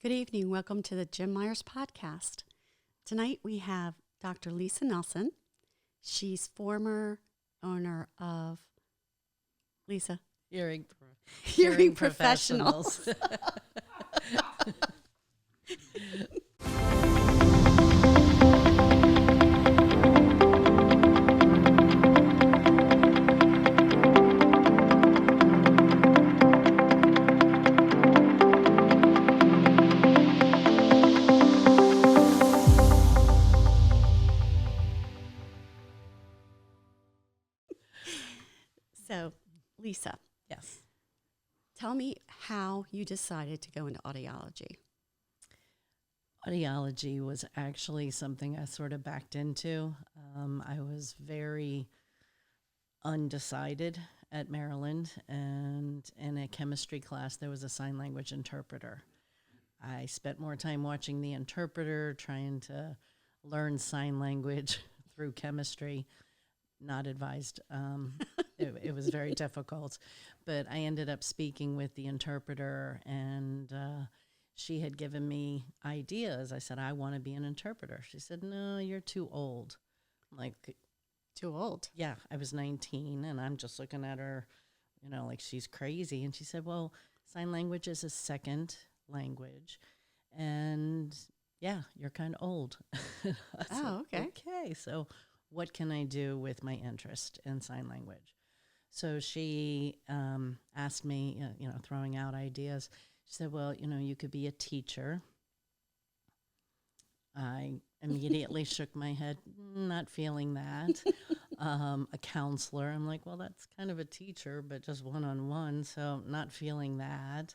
Good evening. Welcome to the Jim Myers podcast. Tonight we have Dr. Lisa Nelson. She's former owner of Lisa. Hearing Professionals. So, Lisa. Yes. Tell me how you decided to go into audiology. Audiology was actually something I sort of backed into. I was very undecided at Maryland, and in a chemistry class, there was a sign language interpreter. I spent more time watching the interpreter, trying to learn sign language through chemistry. Not advised. It was very difficult. But I ended up speaking with the interpreter, and she had given me ideas. I said, I want to be an interpreter. She said, no, you're too old. I'm like, Too old. yeah, I was 19, and I'm just looking at her, like she's crazy. And she said, well, sign language is a second language. And yeah, you're kind of old. Oh, okay. Okay, so what can I do with my interest in sign language? So she asked me, throwing out ideas. She said, well, you could be a teacher. I immediately shook my head, not feeling that. A counselor. I'm like, well, that's kind of a teacher, but just one-on-one, so not feeling that.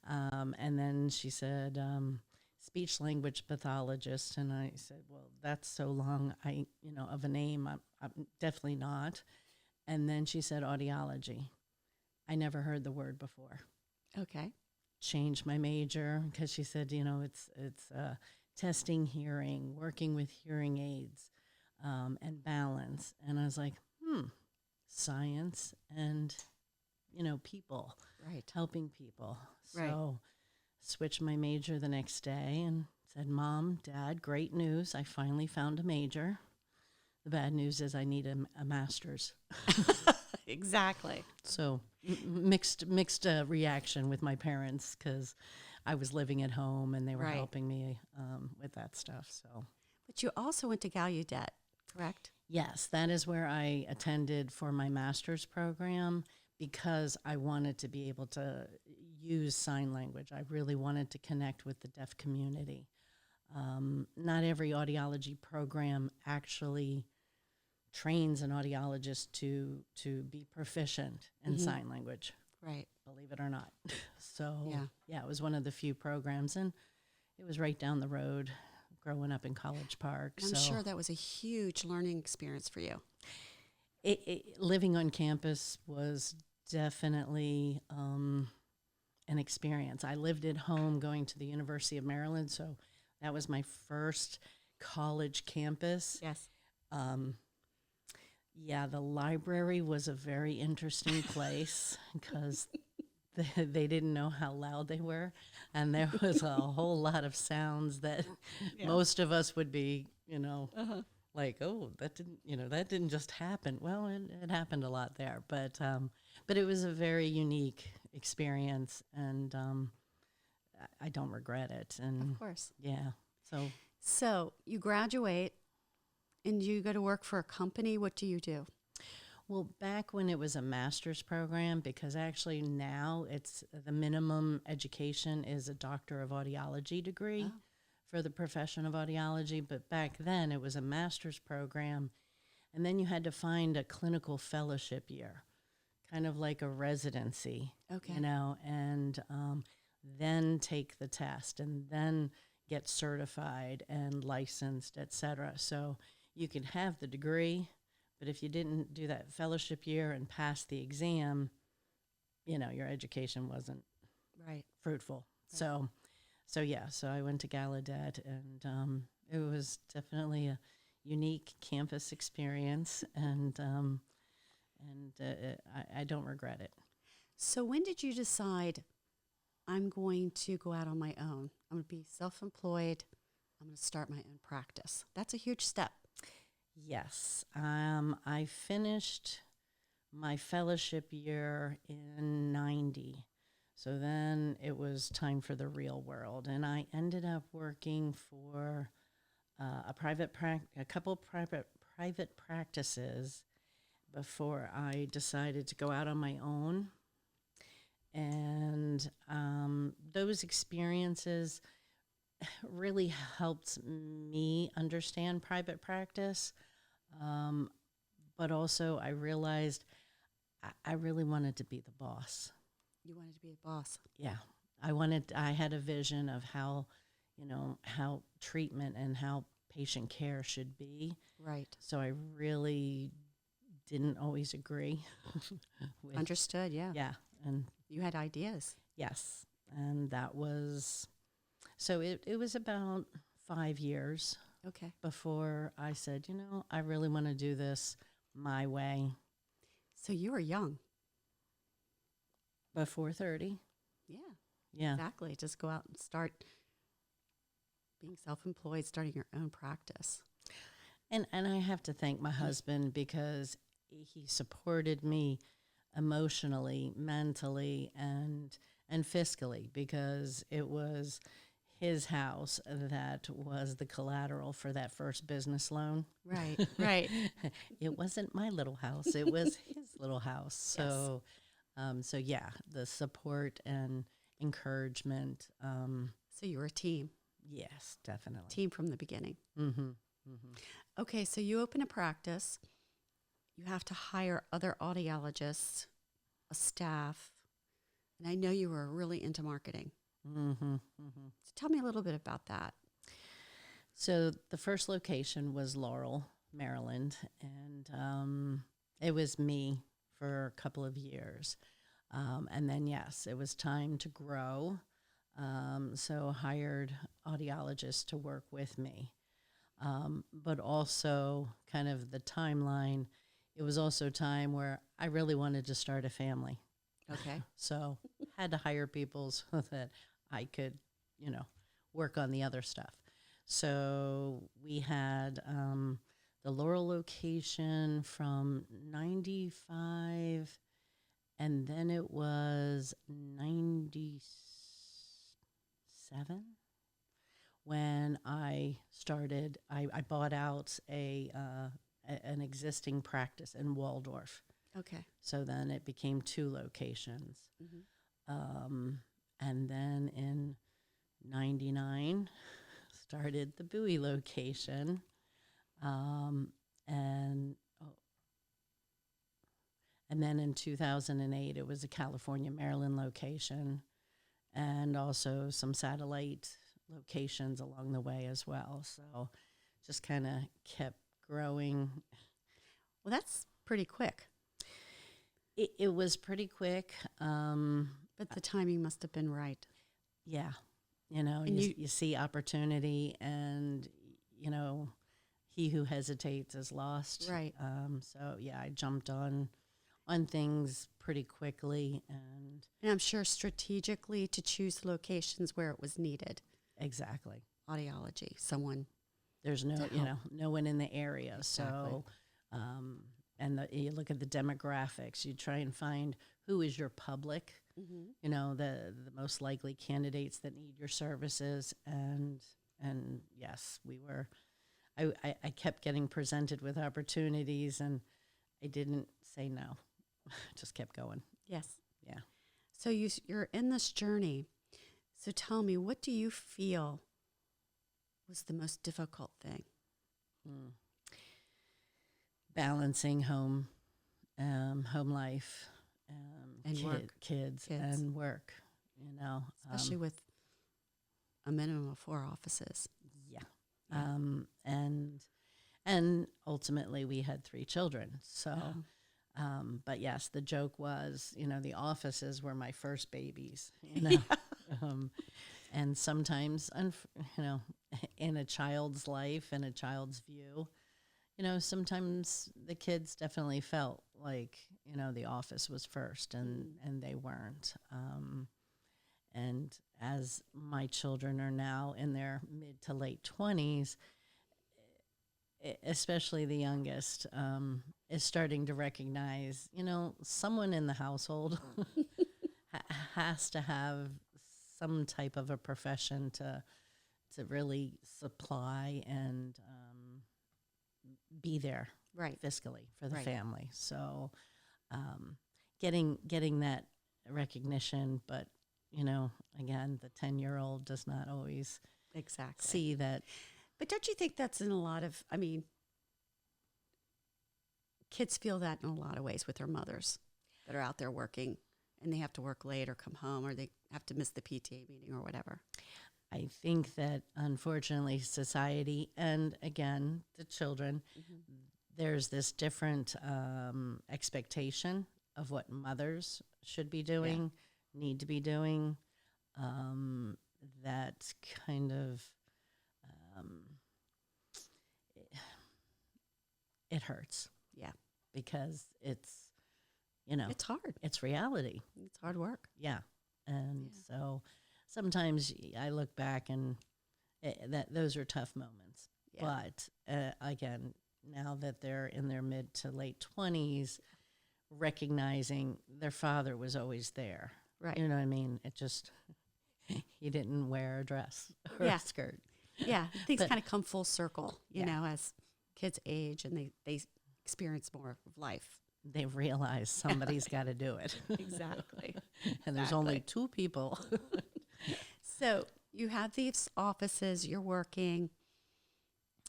And then she said, speech language pathologist. And I said, well, that's so long, of a name, I'm definitely not. And then she said audiology. I never heard the word before. Okay. Changed my major because she said, it's testing hearing, working with hearing aids, and balance. And I was like, science and, people. Right. Helping people. Right. So switched my major the next day and said, Mom, Dad, great news. I finally found a major. The bad news is I need a master's. Exactly. So mixed reaction with my parents because I was living at home and they were Right. helping me with that stuff. So, But you also went to Gallaudet, correct? yes, that is where I attended for my master's program because I wanted to be able to use sign language. I really wanted to connect with the deaf community. Not every audiology program actually trains an audiologist to be proficient in sign language, Right. believe it or not. So, Yeah. it was one of the few programs, and it was right down the road growing up in College Park. I'm sure that was a huge learning experience for you. Living on campus was definitely an experience. I lived at home going to the University of Maryland, so that was my first college campus. Yes. The library was a very interesting place because they didn't know how loud they were, and there was a whole lot of sounds that most of us would be, like, oh, that didn't just happen. Well, it happened a lot there, but it was a very unique experience, and I don't regret it. And Of course. yeah, So you graduate and you go to work for a company. What do you do? well, back when it was a master's program, because actually now it's the minimum education is a doctor of audiology degree for the profession of audiology. But back then it was a master's program, and then you had to find a clinical fellowship year, kind of like a residency, Okay. and then take the test and then get certified and licensed, et cetera. So you could have the degree, but if you didn't do that fellowship year and pass the exam, your education wasn't Right. fruitful. So I went to Gallaudet, and it was definitely a unique campus experience, and I don't regret it. So when did you decide I'm going to go out on my own. I'm going to be self-employed. I'm going to start my own practice. That's a huge step. Yes. I finished my fellowship year in 90. So then it was time for the real world. And I ended up working for a couple private practices before I decided to go out on my own. And those experiences really helped me understand private practice. But also I realized I really wanted to be the boss. You wanted to be the boss. Yeah. I had a vision of how treatment and how patient care should be. Right. So I really didn't always agree with. Understood, yeah. Yeah. And You had ideas. yes. And that was, so it was about 5 years Okay. before I said, I really want to do this my way. So you were young. Before 30. Yeah, Yeah. exactly. Just go out and start being self-employed, starting your own practice. And I have to thank my husband because he supported me emotionally, mentally, and fiscally, because it was his house that was the collateral for that first business loan. Right, right. It wasn't my little house; it was his little house. So, so yeah, the support and encouragement. So you were a team. Yes, definitely. Team from the beginning. Mm-hmm. Mm-hmm. Okay, so you open a practice. You have to hire other audiologists, a staff. And I know you were really into marketing. Mm-hmm. Mm-hmm. So tell me a little bit about that. So the first location was Laurel, Maryland, and it was me for a couple of years. And then, yes, it was time to grow. So hired audiologists to work with me. But also kind of the timeline, it was also time where I really wanted to start a family. Okay. So had to hire people so that I could, work on the other stuff. So we had the Laurel location from 95, and then it was 97 when I started. I bought out an existing practice in Waldorf. Okay. So then it became 2 locations. Mm-hmm. And then in 99, started the Bowie location. And then in 2008, it was a California, Maryland location, and also some satellite locations along the way as well. So just kind of kept growing. Well, that's pretty quick. It was pretty quick. But the timing must have been right. Yeah. And You see opportunity, and, he who hesitates is lost. Right. So, yeah, I jumped on things pretty quickly. And I'm sure strategically to choose locations where it was needed. exactly. Audiology, someone. There's no, no one in the area. Exactly. So, and you look at the demographics, you try and find who is your public, Mm-hmm. the most likely candidates that need your services. And yes, I kept getting presented with opportunities, and I didn't say no, just kept going. Yes. Yeah. So you're in this journey. So tell me, what do you feel was the most difficult thing? Balancing home life, And work. kids, and work. Especially with a minimum of 4 offices. Yeah. Yeah. And ultimately we had 3 children. So, Oh. but yes, the joke was, the offices were my first babies, and sometimes, in a child's life and a child's view, sometimes the kids definitely felt like, the office was first, and they weren't. And as my children are now in their mid to late 20s, especially the youngest, is starting to recognize, someone in the household has to have some type of a profession to really supply and be there Right. fiscally for the Right. family. So getting that recognition, but again, the 10-year-old does not always Exactly. see that. But don't you think that's in a lot of, kids feel that in a lot of ways with their mothers that are out there working and they have to work late or come home or they have to miss the PTA meeting or whatever. I think that unfortunately society and again the children, there's this different expectation of what mothers should be doing, need to be doing. That kind of it hurts. Yeah. Because it's It's hard. it's reality. It's hard work. Yeah. And so sometimes I look back and that those are tough moments. Yeah. But again, now that they're in their mid to late 20s, recognizing their father was always there. Right. You know what I mean? It just, he didn't wear a dress or Yeah. a skirt. Yeah. Things But- kind of come full circle, you Yeah. know, as kids age and they experience more of life. They realize somebody's got to do it. Exactly. And there's only Exactly. 2 people. So you have these offices, you're working.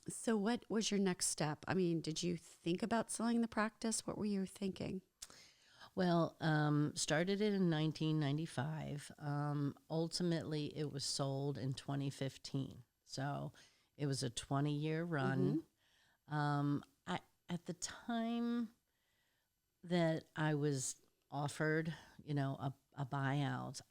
So what was your next step? Did you think about selling the practice? What were you thinking? Well, started it in 1995. Ultimately, it was sold in 2015. So it was a 20-year run. At the time that I was offered, a buyout,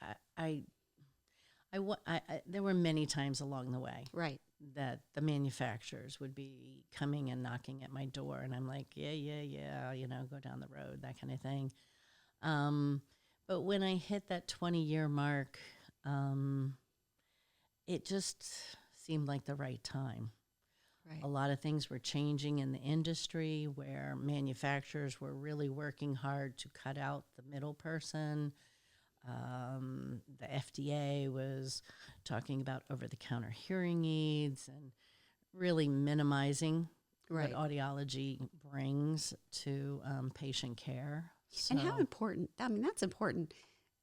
there were many times along the way Right. that the manufacturers would be coming and knocking at my door, and I'm like, yeah, go down the road, that kind of thing. But when I hit that 20-year mark, it just seemed like the right time. Right. A lot of things were changing in the industry where manufacturers were really working hard to cut out the middle person. The FDA was talking about over-the-counter hearing aids and really minimizing Right. what audiology brings to patient care. And how So- important, that's important.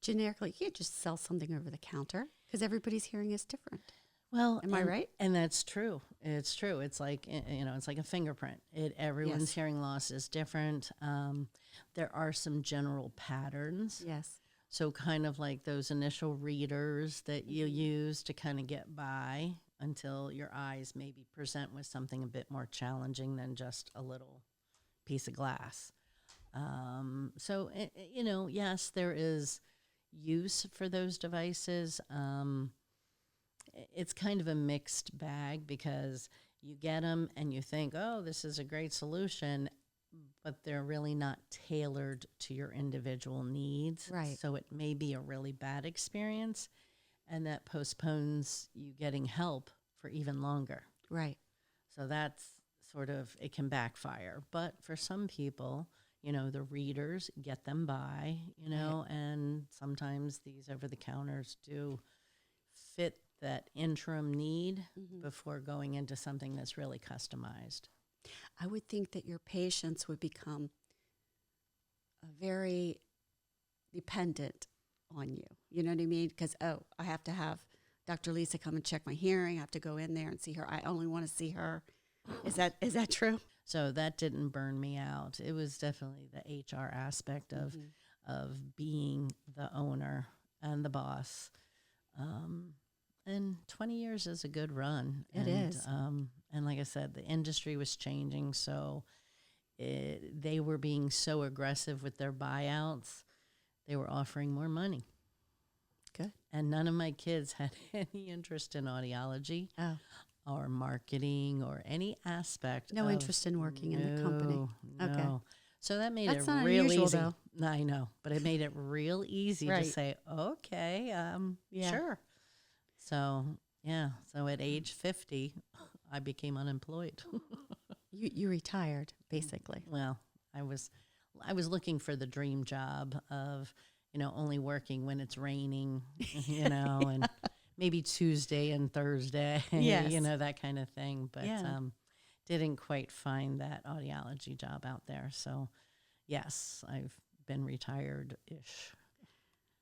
Generically, you can't just sell something over the counter because everybody's hearing is different. Well, Am I right? And that's true. It's true. It's like it's like a fingerprint. Everyone's Yes. hearing loss is different. There are some general patterns. Yes. So kind of like those initial readers that you use to kind of get by until your eyes maybe present with something a bit more challenging than just a little piece of glass. So yes, there is use for those devices. It's kind of a mixed bag because you get them and you think, oh, this is a great solution, but they're really not tailored to your individual needs. Right. So it may be a really bad experience, and that postpones you getting help for even longer. Right. So that's sort of, it can backfire. But for some people, the readers get them by, and sometimes these over-the-counters do fit that interim need before going into something that's really customized. I would think that your patients would become very dependent on you. You know what I mean? Because, I have to have Dr. Lisa come and check my hearing. I have to go in there and see her. I only want to see her. Is that true? So that didn't burn me out. It was definitely the HR aspect of being the owner and the boss. And 20 years is a good run. It is. And like I said, the industry was changing, so they were being so aggressive with their buyouts. They were offering more money. Good. And none of my kids had any interest in audiology or marketing or any aspect. No interest in working in the company. No. Okay. So that made That's it not real unusual, easy. though. No, I know, but it made it real easy to Right. say, okay, Yeah. sure. So yeah, so at age 50, I became unemployed. You retired, basically. Well, I was looking for the dream job of, only working when it's raining, and maybe Tuesday and Thursday, Yes. that kind of thing. But Yeah. didn't quite find that audiology job out there. So yes, I've been retired-ish.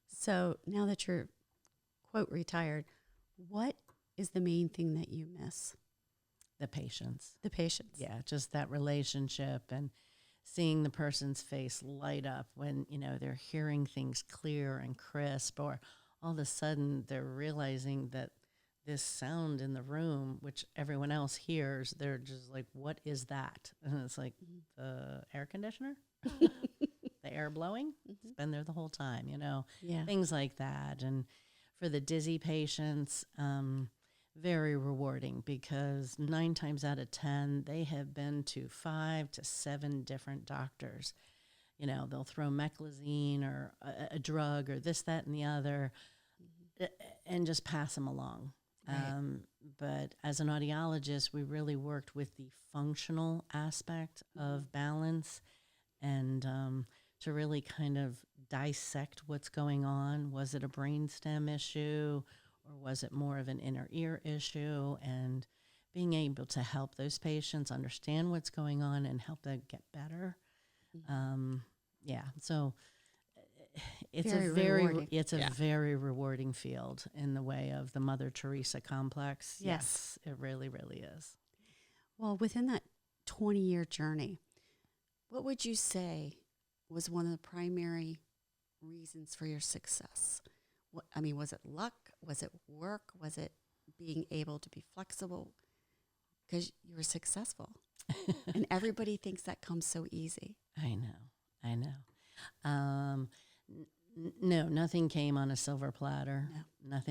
So now that you're, quote, retired, what is the main thing that you miss? The patients. The patients. Yeah, just that relationship and seeing the person's face light up when, they're hearing things clear and crisp, or all of a sudden they're realizing that this sound in the room, which everyone else hears, they're just like, what is that? And it's like, the air conditioner, the air blowing. It's been there the whole time, Yeah. things like that. And for the dizzy patients, very rewarding, because 9 times out of 10, they have been to 5 to 7 different doctors. They'll throw meclizine or a drug or this, that, and the other, and just pass them along. Right. But as an audiologist, we really worked with the functional aspect of balance, and to really kind of dissect what's going on. Was it a brainstem issue, or was it more of an inner ear issue? And being able to help those patients understand what's going on and help them get better. Yeah, so it's Rewarding. it's a very rewarding field in the way of the Mother Teresa complex. Yes. It really, really is. Well, within that 20-year journey, what would you say was one of the primary reasons for your success? Was it luck? Was it work? Was it being able to be flexible? Because you were successful. And everybody thinks that comes so easy. I know. No, nothing came on a silver platter. No.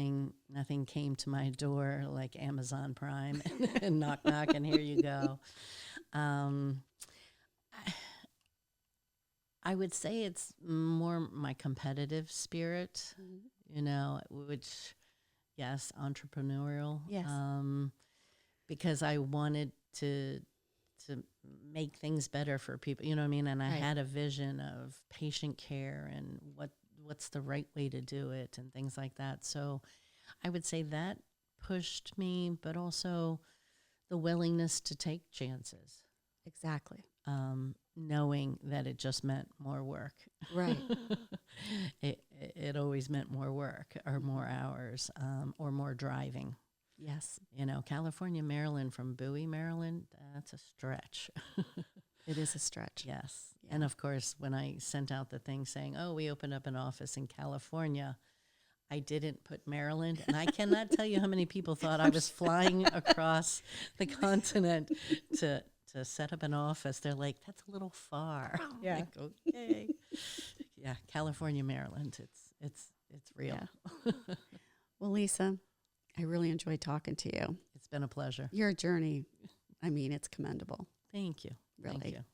Nothing came to my door like Amazon Prime and knock, knock, and here you go. I would say it's more my competitive spirit, which, yes, entrepreneurial. Yes. Because I wanted to make things better for people, you know what I mean? And I Right. had a vision of patient care and what's the right way to do it and things like that. So I would say that pushed me, but also the willingness to take chances. Exactly. Knowing that it just meant more work. Right. It always meant more work or more hours, or more driving. Yes. California, Maryland, from Bowie, Maryland, that's a stretch. It is a stretch. Yes. Yeah. And of course, when I sent out the thing saying, oh, we opened up an office in California, I didn't put Maryland. And I cannot tell you how many people thought I was flying across the continent to set up an office. They're like, that's a little far. Yeah. Like, okay. Yeah, California, Maryland. It's real. Yeah. Well, Lisa, I really enjoyed talking to you. It's been a pleasure. Your journey, it's commendable. Thank you. Really. Thank you.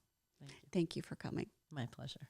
Thank you for coming. My pleasure.